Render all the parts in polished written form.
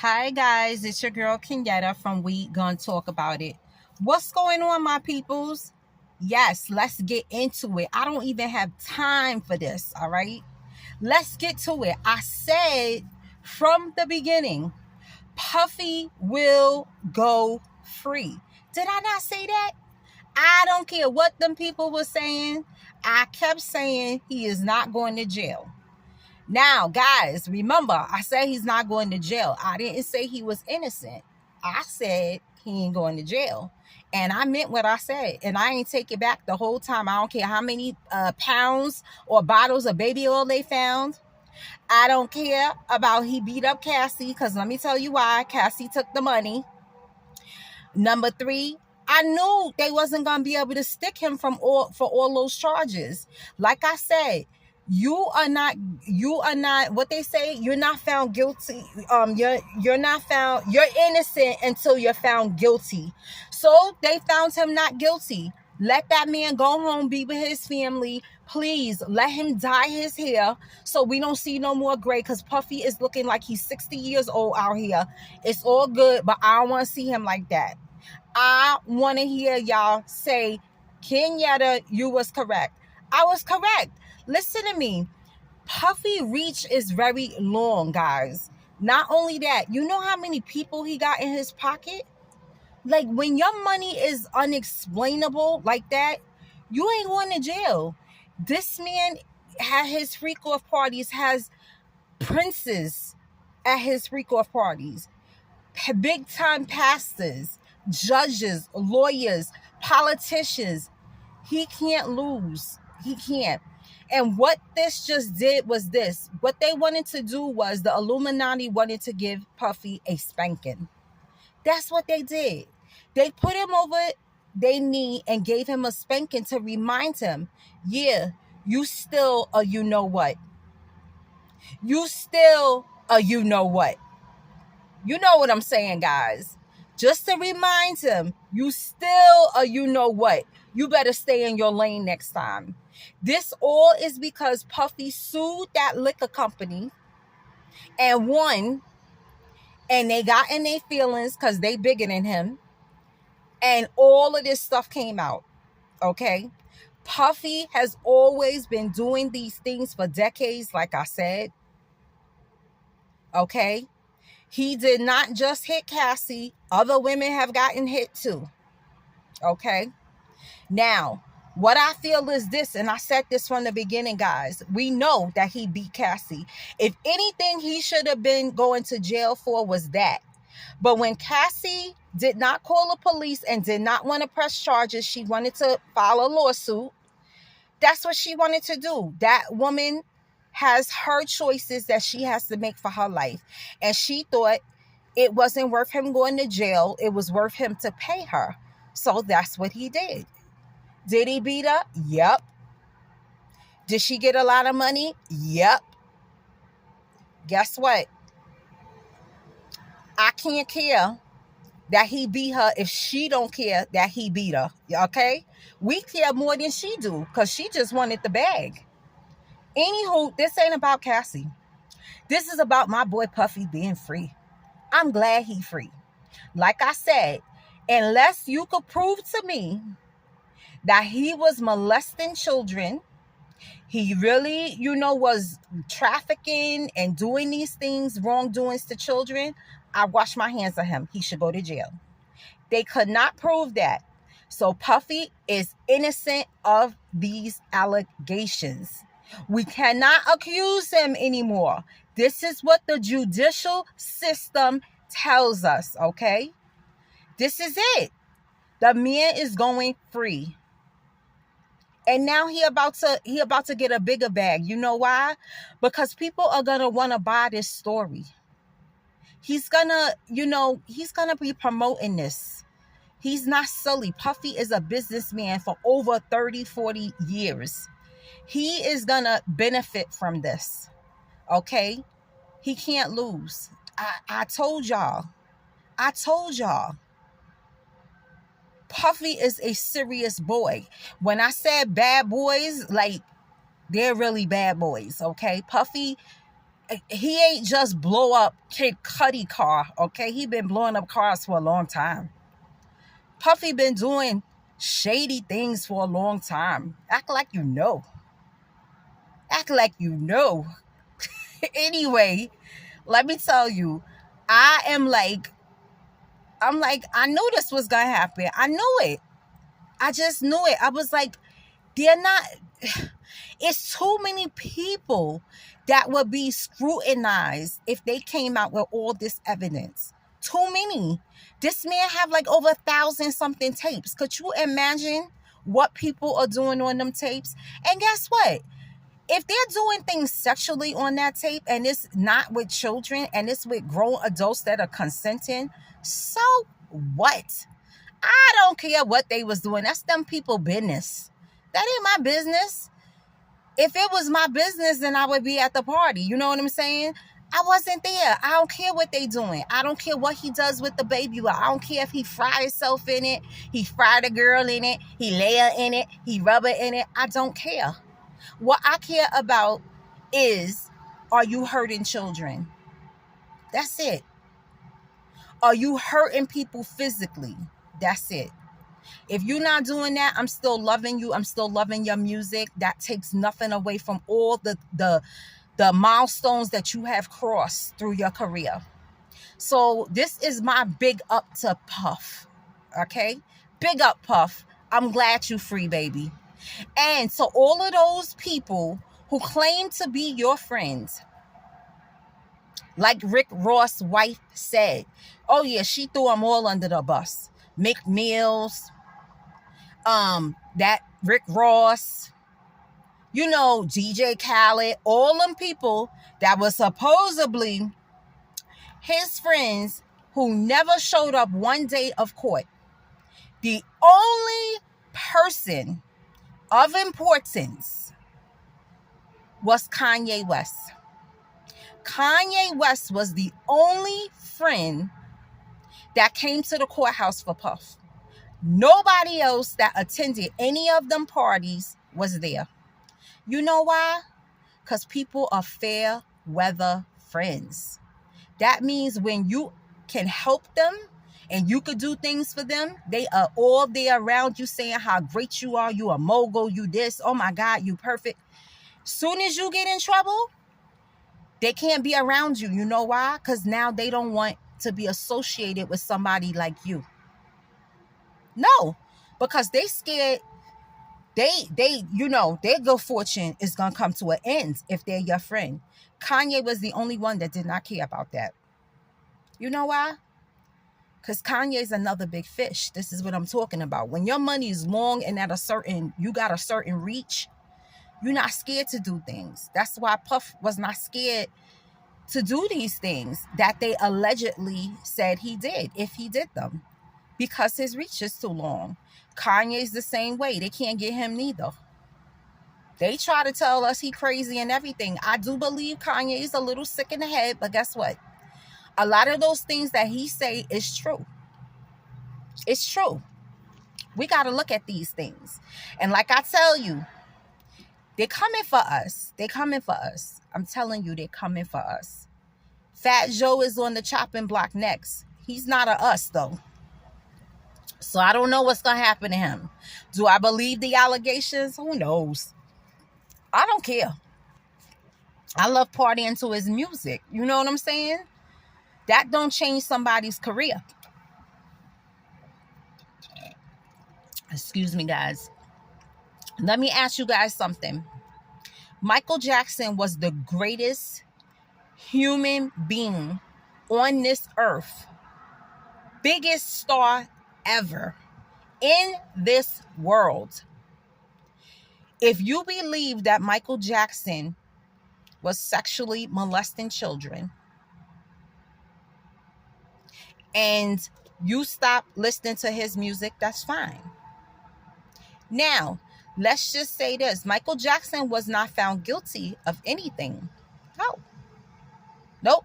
Hi guys, it's your girl Kenyatta from We Gonna Talk About It. What's going on, my peoples? Yes, let's get into it. I don't even have time for this, all right? Let's get to it. I said from the beginning, Puffy will go free. Did I not say that? I don't care what them people were saying. I kept saying he is not going to jail. Now, guys, remember, I said he's not going to jail. I didn't say he was innocent. I said he ain't going to jail. And I meant what I said. And I ain't take it back the whole time. I don't care how many pounds or bottles of baby oil they found. I don't care about he beat up Cassie, because let me tell you why. Cassie took the money. Number three, I knew they wasn't gonna be able to stick him for all those charges. Like I said, you are not what they say, you're not found guilty. You're innocent until you're found guilty. So they found him not guilty. Let that man go home, be with his family. Please let him dye his hair so we don't see no more gray, because Puffy is looking like he's 60 years old out here. It's all good, but I don't want to see him like that. I want to hear y'all say, Kenyatta, you was correct. I was correct. Listen to me. Puffy reach is very long, guys. Not only that, you know how many people he got in his pocket? Like, when your money is unexplainable like that, you ain't going to jail. This man had his freak off parties, has princes at his freak off parties, big time pastors, judges, lawyers, politicians. He can't lose. He can't. And what this just did was this. What they wanted to do was the Illuminati wanted to give Puffy a spanking. That's what they did. They put him over their knee and gave him a spanking to remind him, yeah, you still a you know what. You still a you know what. You know what I'm saying, guys. Just to remind him, you still a you know what. You better stay in your lane next time. This all is because Puffy sued that liquor company and won, and they got in their feelings because they bigger than him. And all of this stuff came out. Okay? Puffy has always been doing these things for decades, like I said. Okay? He did not just hit Cassie. Other women have gotten hit too. Okay? Now, what I feel is this, and I said this from the beginning, guys. We know that he beat Cassie. If anything he should have been going to jail for was that. But when Cassie did not call the police and did not want to press charges, she wanted to file a lawsuit. That's what she wanted to do. That woman has her choices that she has to make for her life. And she thought it wasn't worth him going to jail. It was worth him to pay her. So that's what he did. Did he beat her? Yep. Did she get a lot of money? Yep. Guess what? I can't care that he beat her if she don't care that he beat her. Okay? We care more than she do, because she just wanted the bag. Anywho, this ain't about Cassie. This is about my boy Puffy being free. I'm glad he free. Like I said, unless you could prove to me that he was molesting children, he really, was trafficking and doing these things, wrongdoings to children, I wash my hands of him. He should go to jail. They could not prove that. So Puffy is innocent of these allegations. We cannot accuse him anymore. This is what the judicial system tells us, okay? This is it. The man is going free. And now he about to get a bigger bag. You know why? Because people are going to want to buy this story. He's going to be promoting this. He's not silly. Puffy is a businessman for over 30, 40 years. He is going to benefit from this. Okay? He can't lose. I told y'all. Puffy is a serious boy. When I said bad boys, like, they're really bad boys, okay? Puffy, he ain't just blow up Kid Cudi car, okay? He been blowing up cars for a long time. Puffy been doing shady things for a long time. Act like you know. Act like you know. Anyway, let me tell you, I'm like, I knew this was gonna happen. I knew it. I just knew it. I was like, they're not, it's too many people that would be scrutinized if they came out with all this evidence. Too many. This man have like over 1,000 something tapes. Could you imagine what people are doing on them tapes? And guess what? If they're doing things sexually on that tape and it's not with children and it's with grown adults that are consenting, so what? I don't care what they was doing. That's them people business. That ain't my business. If it was my business, then I would be at the party. You know what I'm saying? I wasn't there. I don't care what they doing. I don't care what he does with the baby. I don't care if he fry himself in it, he fry the girl in it, he lay her in it, he rub her in it. I don't care. What I care about is, are you hurting children? That's it. Are you hurting people physically? That's it. If you're not doing that, I'm still loving you. I'm still loving your music. That takes nothing away from all the milestones that you have crossed through your career. So this is my big up to Puff. Okay? Big up, Puff. I'm glad you free, baby. And so all of those people who claim to be your friends, like Rick Ross' wife said, oh yeah, she threw them all under the bus. Mick Mills, that Rick Ross, you know, DJ Khaled, all them people that were supposedly his friends who never showed up one day of court. The only person of importance was Kanye West. Kanye West was the only friend that came to the courthouse for Puff. Nobody else that attended any of them parties was there. You know why? Because people are fair weather friends. That means when you can help them and you could do things for them, they are all there around you saying how great you are. You a mogul, you this, oh my God, you perfect. Soon as you get in trouble, they can't be around you. You know why? Because now they don't want to be associated with somebody like you. No, because they scared they you know, their good fortune is going to come to an end if they're your friend. Kanye was the only one that did not care about that. You know why? Because Kanye is another big fish. This is what I'm talking about. When your money is long and you got a certain reach, you're not scared to do things. That's why Puff was not scared to do these things that they allegedly said he did, if he did them, because his reach is too long. Kanye's the same way. They can't get him neither. They try to tell us he crazy and everything. I do believe Kanye is a little sick in the head, but guess what? A lot of those things that he say is true. It's true. We got to look at these things. And like I tell you, they're coming for us. They're coming for us. I'm telling you, they're coming for us. Fat Joe is on the chopping block next. He's not a us, though. So I don't know what's going to happen to him. Do I believe the allegations? Who knows? I don't care. I love partying to his music. You know what I'm saying? That don't change somebody's career. Excuse me, guys. Let me ask you guys something. Michael Jackson was the greatest human being on this earth. Biggest star ever in this world. If you believe that Michael Jackson was sexually molesting children and you stop listening to his music, that's fine. Now, let's just say this. Michael Jackson was not found guilty of anything. No. Nope.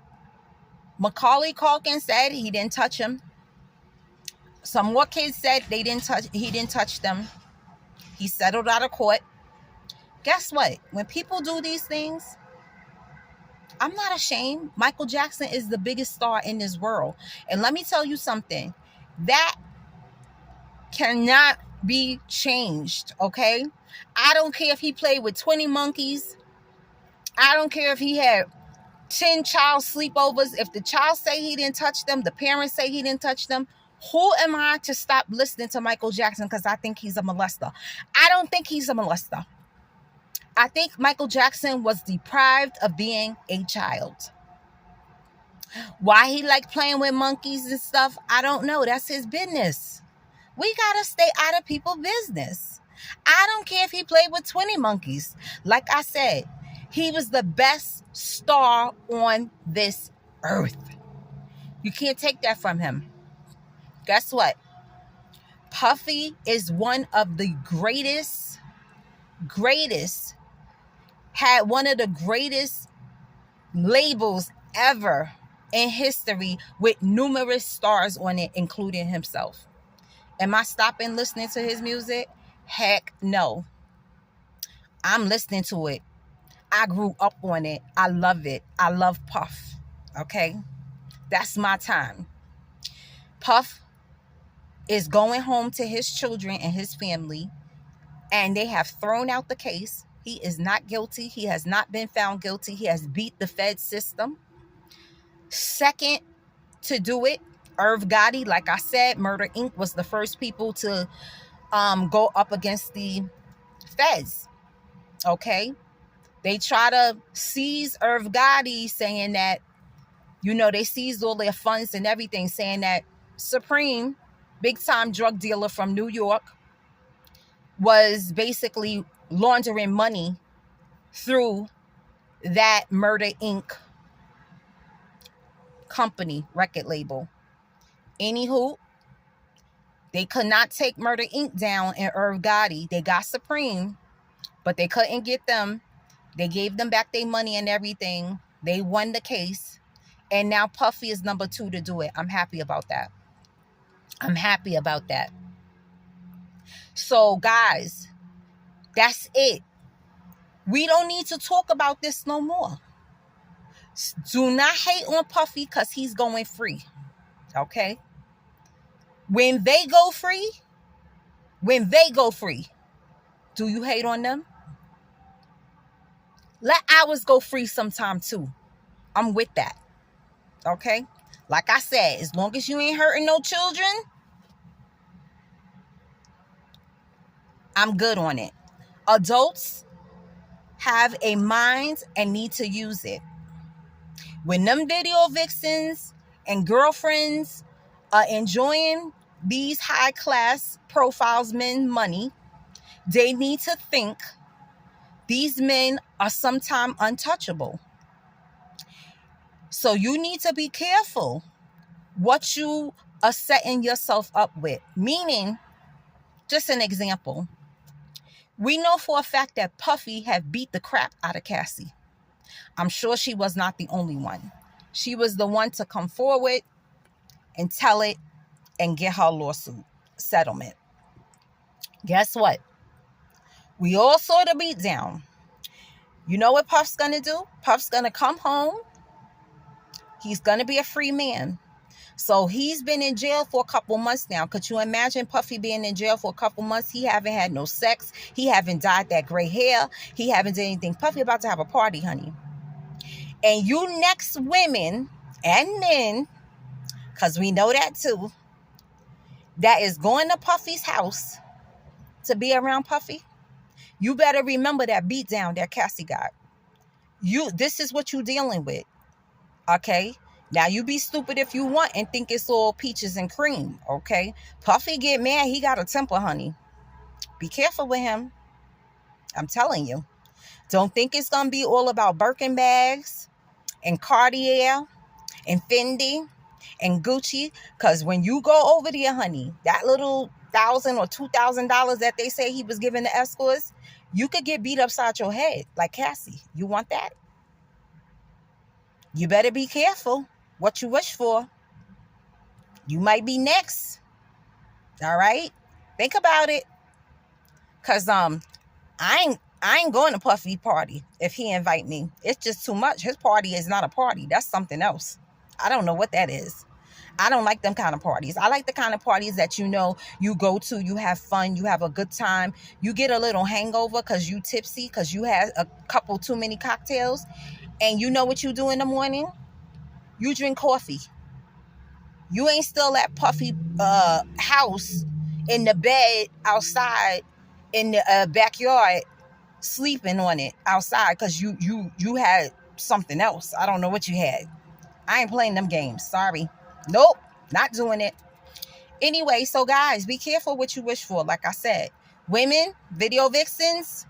Macaulay Culkin said he didn't touch him. Some more kids said he didn't touch them. He settled out of court. Guess what? When people do these things, I'm not ashamed. Michael Jackson is the biggest star in this world. And let me tell you something. That cannot be changed, okay? I don't care if he played with 20 monkeys. I don't care if he had 10 child sleepovers. If the child say he didn't touch them, the parents say he didn't touch them. Who am I to stop listening to Michael Jackson because I think he's a molester? I don't think he's a molester. I think Michael Jackson was deprived of being a child. Why he liked playing with monkeys and stuff, I don't know. That's his business. We got to stay out of people's business. I don't care if he played with 20 monkeys. Like I said, he was the best star on this earth. You can't take that from him. Guess what? Puffy is one of the greatest, had one of the greatest labels ever in history with numerous stars on it, including himself. Am I stopping listening to his music? Heck no. I'm listening to it. I grew up on it. I love it. I love Puff. Okay? That's my time. Puff is going home to his children and his family, and they have thrown out the case. He is not guilty. He has not been found guilty. He has beat the Fed system. Second to do it, Irv Gotti, like I said, Murder Inc. was the first people to go up against the feds. Okay? They try to seize Irv Gotti, saying that, they seized all their funds and everything, saying that Supreme, big time drug dealer from New York, was basically laundering money through that Murder Inc. company record label. Anywho, they could not take Murder Inc. down and Irv Gotti. They got Supreme, but they couldn't get them. They gave them back their money and everything. They won the case. And now Puffy is number 2 to do it. I'm happy about that. So, guys, that's it. We don't need to talk about this no more. Do not hate on Puffy because he's going free. Okay? When they go free, do you hate on them? Let ours go free sometime too. I'm with that. Okay? Like I said, as long as you ain't hurting no children, I'm good on it. Adults have a mind and need to use it. When them video vixens and girlfriends are enjoying these high class profiles men money, they need to think these men are sometime untouchable. So you need to be careful what you are setting yourself up with. Meaning, just an example, we know for a fact that Puffy had beat the crap out of Cassie. I'm sure she was not the only one. She was the one to come forward and tell it and get her lawsuit settlement. Guess what? We all saw the beat down. You know what Puff's going to do? Puff's going to come home. He's going to be a free man. So he's been in jail for a couple months now. Could you imagine Puffy being in jail for a couple months? He haven't had no sex. He haven't dyed that gray hair. He haven't done anything. Puffy about to have a party, honey. And you next women and men, because we know that too, that is going to Puffy's house to be around Puffy, you better remember that beat down that Cassie got. This is what you're dealing with. Okay? Now, you be stupid if you want and think it's all peaches and cream. Okay? Puffy get mad. He got a temper, honey. Be careful with him. I'm telling you. Don't think it's going to be all about Birkin bags and Cartier and Fendi and Gucci. Because when you go over there, honey, that little $1,000 or $2,000 that they say he was giving the escorts, you could get beat upside your head like Cassie. You want that? You better be careful what you wish for. You might be next. All right? Think about it. Because I I ain't going to Puffy party if he invite me. It's just too much. His party is not a party. That's something else. I don't know what that is. I don't like them kind of parties. I like the kind of parties that you know you go to, you have fun, you have a good time. You get a little hangover because you tipsy, because you had a couple too many cocktails. And you know what you do in the morning? You drink coffee. You ain't still at Puffy house in the bed outside in the backyard sleeping on it outside because you had something else. I don't know what you had. I ain't playing them games. Sorry. Nope. Not doing it. Anyway, so guys, be careful what you wish for. Like I said, women, video vixens,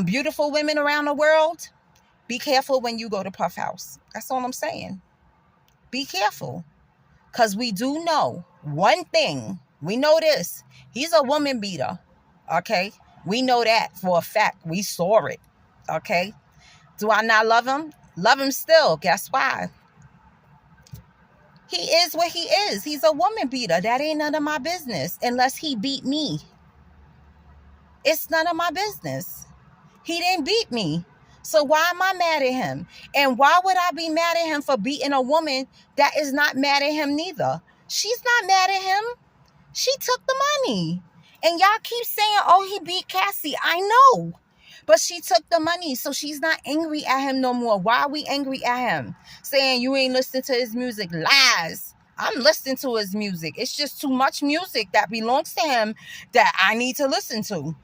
beautiful women around the world, be careful when you go to Puff House. That's all I'm saying. Be careful. Because we do know one thing. We know this. He's a woman beater. Okay? We know that for a fact. We saw it. Okay? Do I not love him? Love him still. Guess why? He is what he is. He's a woman beater. That ain't none of my business. Unless he beat me. It's none of my business. He didn't beat me. So why am I mad at him? And why would I be mad at him for beating a woman that is not mad at him neither? She's not mad at him. She took the money. And y'all keep saying, oh, he beat Cassie. I know. But she took the money, so she's not angry at him no more. Why are we angry at him? Saying you ain't listening to his music. Lies. I'm listening to his music. It's just too much music that belongs to him that I need to listen to.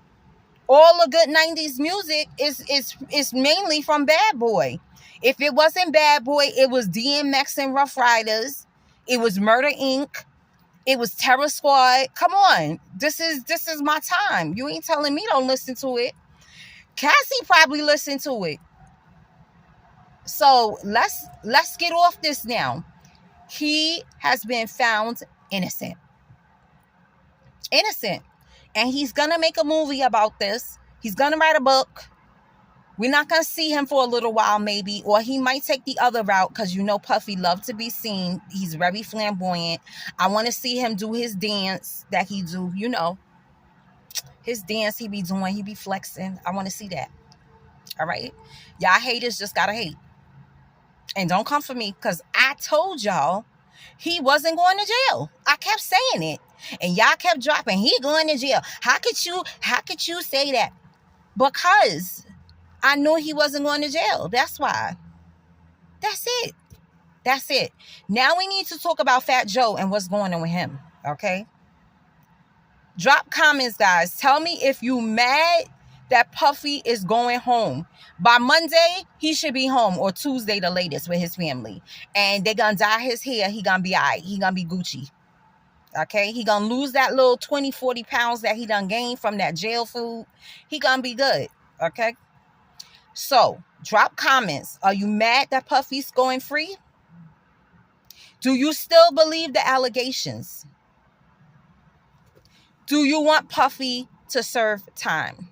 All the good 90s music is mainly from Bad Boy. If it wasn't Bad Boy, it was DMX and Rough Riders. It was Murder Inc. It was Terror Squad. Come on. This is my time. You ain't telling me don't listen to it. Cassie probably listened to it. So let's get off this now. He has been found innocent. Innocent. And he's going to make a movie about this. He's going to write a book. We're not going to see him for a little while maybe. Or he might take the other route because you know Puffy loves to be seen. He's very flamboyant. I want to see him do his dance that he do. You know, his dance he be doing. He be flexing. I want to see that. All right? Y'all haters just got to hate. And don't come for me because I told y'all he wasn't going to jail. I kept saying it. And y'all kept dropping, he going to jail. How could you say that? Because I knew he wasn't going to jail. That's why. That's it. That's it. Now we need to talk about Fat Joe and what's going on with him. Okay? Drop comments, guys. Tell me if you mad that Puffy is going home. By Monday, he should be home, or Tuesday the latest, with his family. And they're going to dye his hair. He going to be all right. He going to be Gucci. Okay? He going to lose that little 20, 40 pounds that he done gained from that jail food. He going to be good. Okay? So, drop comments. Are you mad that Puffy's going free? Do you still believe the allegations? Do you want Puffy to serve time?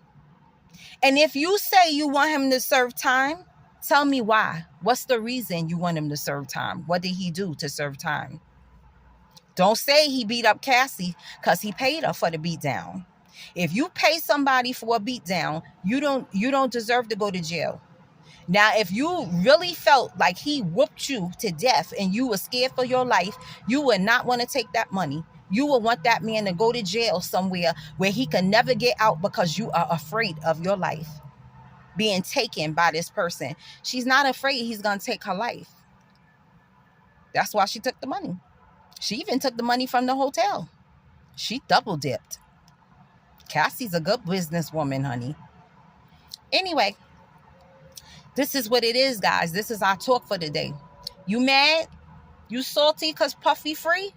And if you say you want him to serve time, tell me why. What's the reason you want him to serve time? What did he do to serve time? Don't say he beat up Cassie because he paid her for the beatdown. If you pay somebody for a beatdown, you don't deserve to go to jail. Now, if you really felt like he whooped you to death and you were scared for your life, you would not want to take that money. You would want that man to go to jail somewhere where he can never get out because you are afraid of your life being taken by this person. She's not afraid he's going to take her life. That's why she took the money. She even took the money from the hotel. She double dipped. Cassie's a good businesswoman, honey. Anyway, this is what it is, guys. This is our talk for today. You mad? You salty because Puffy free?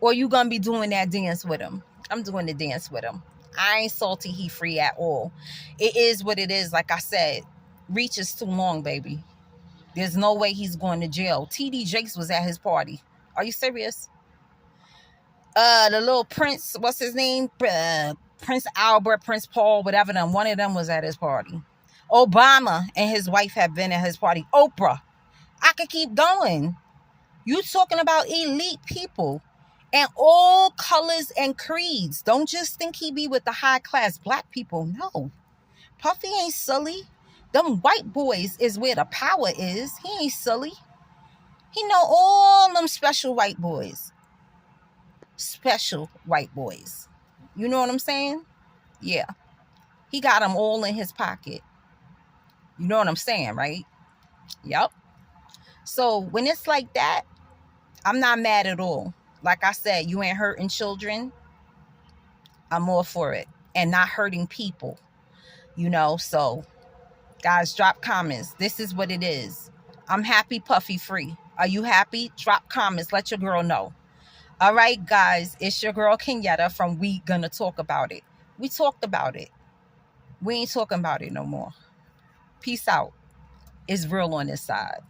Or you gonna be doing that dance with him? I'm doing the dance with him. I ain't salty he free at all. It is what it is. Like I said, reach is too long, baby. There's no way he's going to jail. TD Jakes was at his party. Are you serious? The little Prince, what's his name? Prince Albert, Prince Paul, whatever them. One of them was at his party. Obama and his wife have been at his party. Oprah. I could keep going. You talking about elite people and all colors and creeds. Don't just think he be with the high class black people. No. Puffy ain't silly. Them white boys is where the power is. He ain't silly. He know all them special white boys. Special white boys. You know what I'm saying? Yeah. He got them all in his pocket. You know what I'm saying, right? Yep. So when it's like that, I'm not mad at all. Like I said, you ain't hurting children. I'm all for it. And not hurting people. So guys, drop comments. This is what it is. I'm happy Puffy free. Are you happy? Drop comments. Let your girl know. All right, guys. It's your girl Kenyatta from We Gonna Talk About It. We talked about it. We ain't talking about it no more. Peace out. It's real on this side.